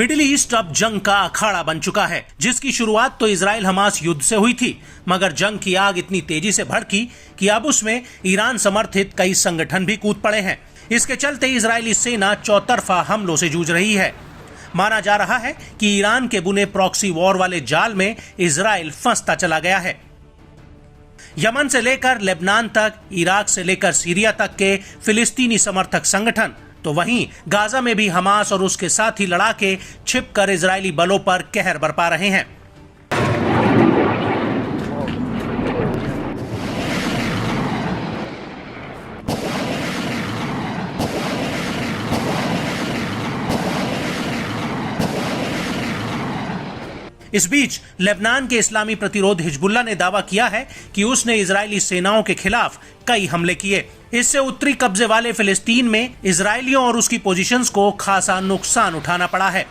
Middle east अब जंग का अखाड़ा बन चुका है, जिसकी शुरुआत तो इजराइल हमास युद्ध से हुई थी, मगर जंग की आग इतनी तेजी से भड़की कि अब उसमें ईरान समर्थित कई संगठन भी कूद पड़े हैं। इसके चलते इजरायली सेना चौतरफा हमलों से जूझ रही है। माना जा रहा है कि ईरान के बुने प्रॉक्सी वॉर वाले जाल में इजराइल फंसता चला गया है। यमन से लेकर लेबनान तक, इराक से लेकर सीरिया तक के फिलिस्तीनी समर्थक संगठन, तो वहीं गाजा में भी हमास और उसके साथी लड़ाके छिपकर इजरायली बलों पर कहर बरपा रहे हैं। इस बीच लेबनान के इस्लामी प्रतिरोध हिजबुल्लाह ने दावा किया है कि उसने इजरायली सेनाओं के खिलाफ कई हमले किए। इससे उत्तरी कब्जे वाले फिलिस्तीन में इजरायलियों और उसकी पोजीशंस को खासा नुकसान उठाना पड़ा है।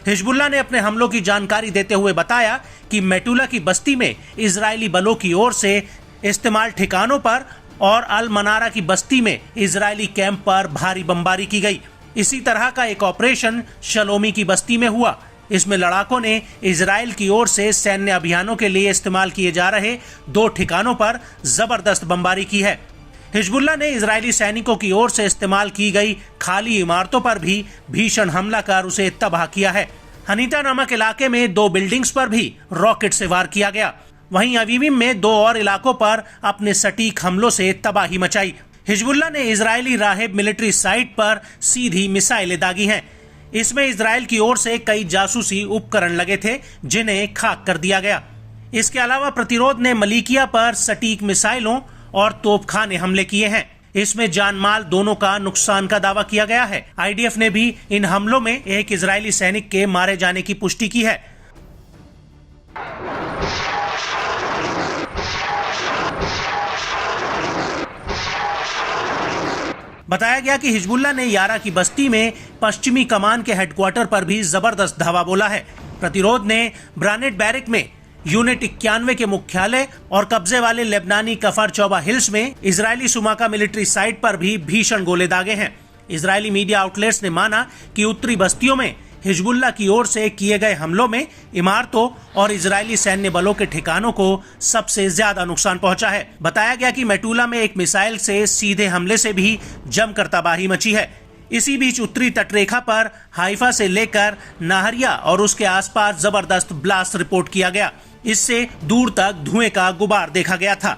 हिजबुल्लाह ने अपने हमलों की जानकारी देते हुए बताया कि मेटुला की बस्ती में इजरायली बलों की ओर से इस्तेमाल ठिकानों पर और अल मनारा की बस्ती में इजरायली कैंप पर भारी बमबारी की गई। इसी तरह का एक ऑपरेशन शलोमी की बस्ती में हुआ। इसमें लड़ाकों ने इजराइल की ओर से सैन्य अभियानों के लिए इस्तेमाल किए जा रहे 2 ठिकानों पर जबरदस्त बमबारी की है। हिजबुल्लाह ने इजरायली सैनिकों की ओर से इस्तेमाल की गई खाली इमारतों पर भी भीषण हमला कर उसे तबाह किया है। हनीता नामक इलाके में 2 बिल्डिंग्स पर भी रॉकेट से वार किया गया। वहीं अवीविम में 2 और इलाकों पर अपने सटीक हमलों से तबाही मचाई। हिजबुल्लाह ने इजरायली राहेब मिलिट्री साइट पर सीधी मिसाइलें दागी हैं। इसमें इजराइल की ओर से कई जासूसी उपकरण लगे थे, जिन्हें खाक कर दिया गया। इसके अलावा प्रतिरोध ने मलीकिया पर सटीक मिसाइलों और तोपखाने हमले किए हैं। इसमें जान माल दोनों का नुकसान का दावा किया गया है। आईडीएफ ने भी इन हमलों में एक इजरायली सैनिक के मारे जाने की पुष्टि की है। बताया गया कि हिजबुल्लाह ने यारा की बस्ती में पश्चिमी कमान के हेडक्वार्टर पर भी जबरदस्त धावा बोला है। प्रतिरोध ने ब्रानेट बैरिक में यूनिट 91 के मुख्यालय और कब्जे वाले लेबनानी कफर चौबा हिल्स में इजरायली सुमाका मिलिट्री साइट पर भी भीषण गोले दागे हैं। इजरायली मीडिया आउटलेट्स ने माना कि उत्तरी बस्तियों में हिजबुल्लाह की ओर से किए गए हमलों में इमारतों और इजरायली सैन्य बलों के ठिकानों को सबसे ज्यादा नुकसान पहुंचा है। बताया गया कि मेटुला में एक मिसाइल से सीधे हमले से भी जमकर तबाही मची है। इसी बीच उत्तरी तटरेखा पर हाइफा से लेकर नाहरिया और उसके आसपास जबरदस्त ब्लास्ट रिपोर्ट किया गया। इससे दूर तक धुएं का गुबार देखा गया था।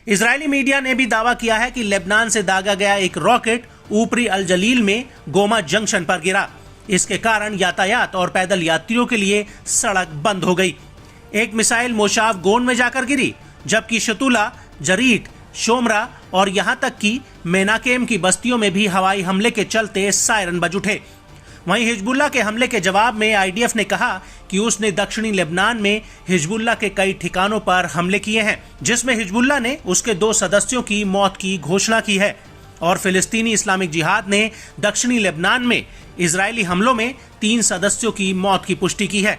इजरायली मीडिया ने भी दावा किया है कि लेबनान से दागा गया एक रॉकेट ऊपरी अल जलील में गोमा जंक्शन पर गिरा। इसके कारण यातायात और पैदल यात्रियों के लिए सड़क बंद हो गई। एक मिसाइल मोशाव गोन में जाकर गिरी, जबकि शतुला, जरीट, शोमरा और यहां तक कि मेनाकेम की बस्तियों में भी हवाई हमले के चलते सायरन बज उठे। वहीं हिजबुल्लाह के हमले के जवाब में आईडीएफ ने कहा कि उसने दक्षिणी लेबनान में हिजबुल्लाह के कई ठिकानों पर हमले किए हैं, जिसमें हिजबुल्लाह ने उसके 2 सदस्यों की मौत की घोषणा की है और फिलिस्तीनी इस्लामिक जिहाद ने दक्षिणी लेबनान में इजरायली हमलों में 3 सदस्यों की मौत की पुष्टि की है।